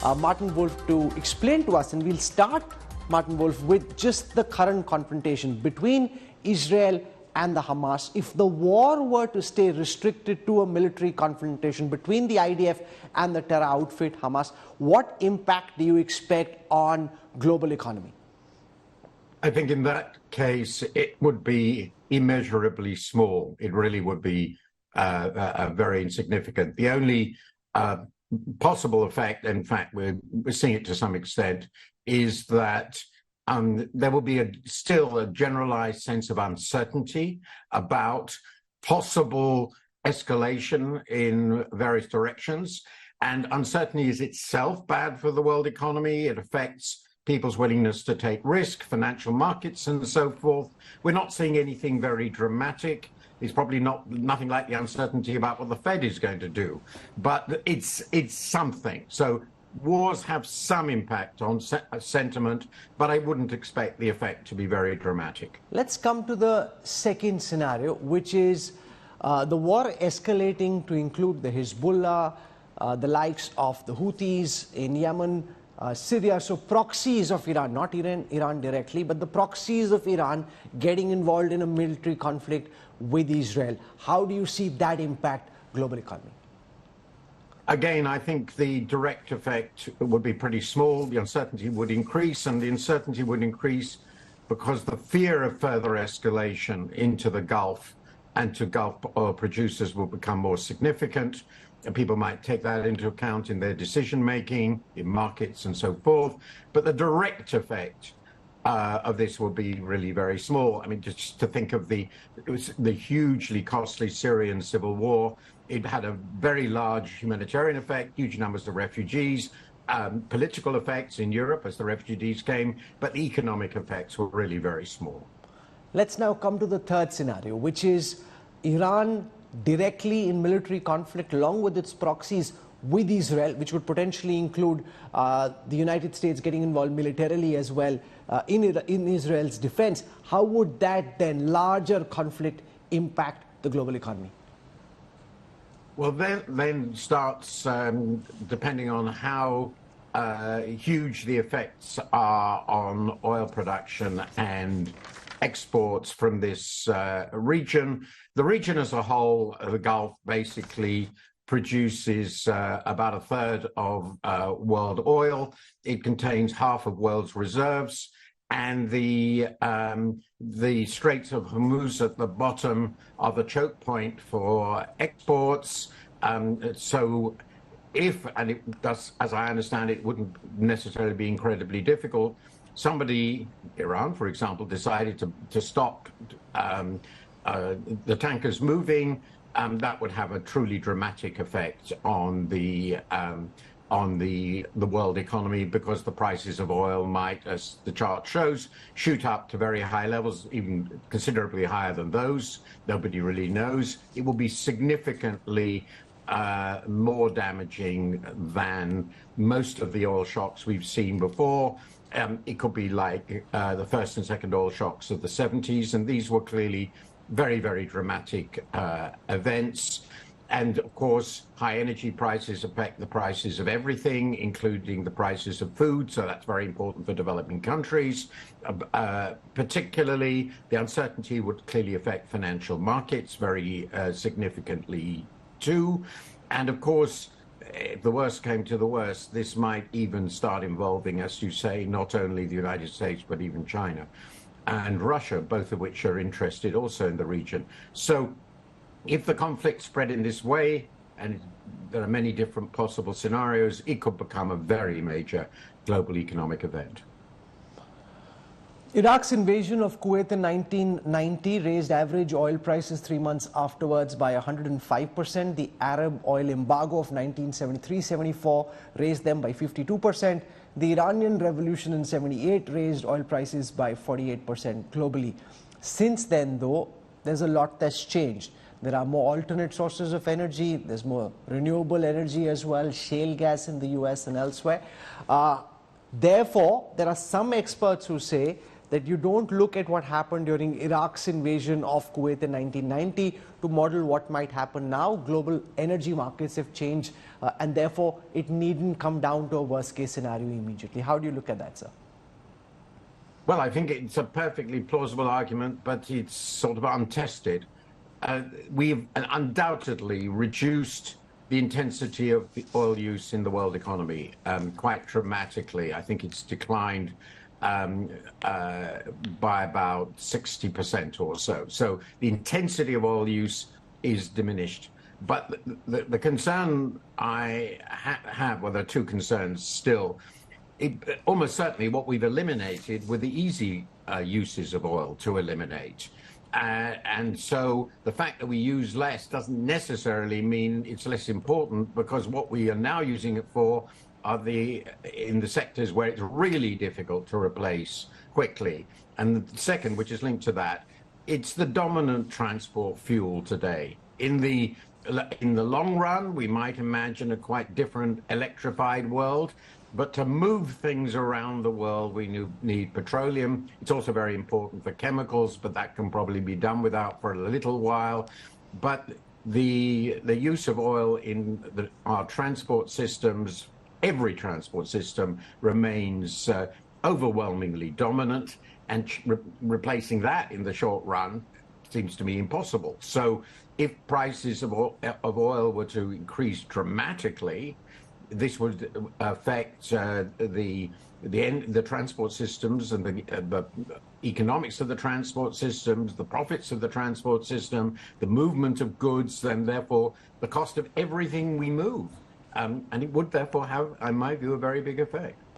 Martin Wolf to explain to us, and we'll start, Martin Wolf, with just the current confrontation between Israel and the Hamas. If the war were to stay restricted to a military confrontation between the IDF and the terror outfit Hamas, what impact do you expect on global economy? I think in that case, it would be immeasurably small. It really would be very insignificant. The only possible effect, in fact, we're seeing it to some extent, is that there will be still a generalized sense of uncertainty about possible escalation in various directions. And uncertainty is itself bad for the world economy. It affects people's willingness to take risk, financial markets, and so forth. We're not seeing anything very dramatic. It's probably nothing like the uncertainty about what the Fed is going to do, but it's something. So wars have some impact on sentiment, but I wouldn't expect the effect to be very dramatic. Let's come to the second scenario, which is the war escalating to include the Hezbollah, the likes of the Houthis in Yemen, Syria, so proxies of Iran, not Iran directly, but the proxies of Iran getting involved in a military conflict with Israel. How do you see that impact global economy? Again, I think the direct effect would be pretty small. The uncertainty would increase, and the uncertainty would increase because the fear of further escalation into the Gulf and to Gulf oil producers will become more significant. And people might take that into account in their decision-making, in markets and so forth. But the direct effect of this will be really very small. I mean, just to think of the hugely costly Syrian civil war, it had a very large humanitarian effect, huge numbers of refugees, political effects in Europe as the refugees came, but the economic effects were really very small. Let's now come to the third scenario, which is Iran directly in military conflict along with its proxies with Israel, which would potentially include the United States getting involved militarily as well in Israel's defense. How would that then larger conflict impact the global economy? Well, then starts, depending on how huge the effects are on oil production and exports from this region. The region as a whole, the Gulf, basically produces about a third of world oil. It contains half of world's reserves, and the Straits of Hormuz at the bottom are the choke point for exports. So if, and it does, as I understand it, wouldn't necessarily be incredibly difficult, somebody, Iran, for example, decided to stop the tankers moving, that would have a truly dramatic effect on the world economy, because the prices of oil might, as the chart shows, shoot up to very high levels, even considerably higher than those. Nobody really knows. It will be significantly more damaging than most of the oil shocks we've seen before. It could be like the first and second oil shocks of the 70s, and these were clearly very, very dramatic events. And of course, high energy prices affect the prices of everything, including the prices of food. So that's very important for developing countries. Particularly, the uncertainty would clearly affect financial markets very significantly too. And of course, if the worst came to the worst, this might even start involving, as you say, not only the United States, but even China and Russia, both of which are interested also in the region. So if the conflict spread in this way, and there are many different possible scenarios, it could become a very major global economic event. Iraq's invasion of Kuwait in 1990 raised average oil prices 3 months afterwards by 105%. The Arab oil embargo of 1973-74 raised them by 52%. The Iranian revolution in 78 raised oil prices by 48% globally. Since then, though, there's a lot that's changed. There are more alternate sources of energy. There's more renewable energy as well, shale gas in the US and elsewhere. Therefore, there are some experts who say that you don't look at what happened during Iraq's invasion of Kuwait in 1990 to model what might happen now. Global energy markets have changed, and therefore it needn't come down to a worst-case scenario immediately. How do you look at that, sir? Well, I think it's a perfectly plausible argument, but it's sort of untested. We've undoubtedly reduced the intensity of the oil use in the world economy quite dramatically. I think it's declined by about 60% or so. So the intensity of oil use is diminished. But the concern I have, well, there are two concerns still. Almost certainly what we've eliminated were the easy uses of oil to eliminate. And so the fact that we use less doesn't necessarily mean it's less important, because what we are now using it for are in the sectors where it's really difficult to replace quickly. And the second, which is linked to that, it's the dominant transport fuel today. In the long run, we might imagine a quite different electrified world. But to move things around the world, we need petroleum. It's also very important for chemicals, but that can probably be done without for a little while. But the use of oil in our transport systems, every transport system, remains overwhelmingly dominant, and replacing that in the short run seems to me impossible. So if prices of oil were to increase dramatically, this would affect the transport systems and the economics of the transport systems, the profits of the transport system, the movement of goods, and therefore the cost of everything we move. And it would therefore have, in my view, a very big effect.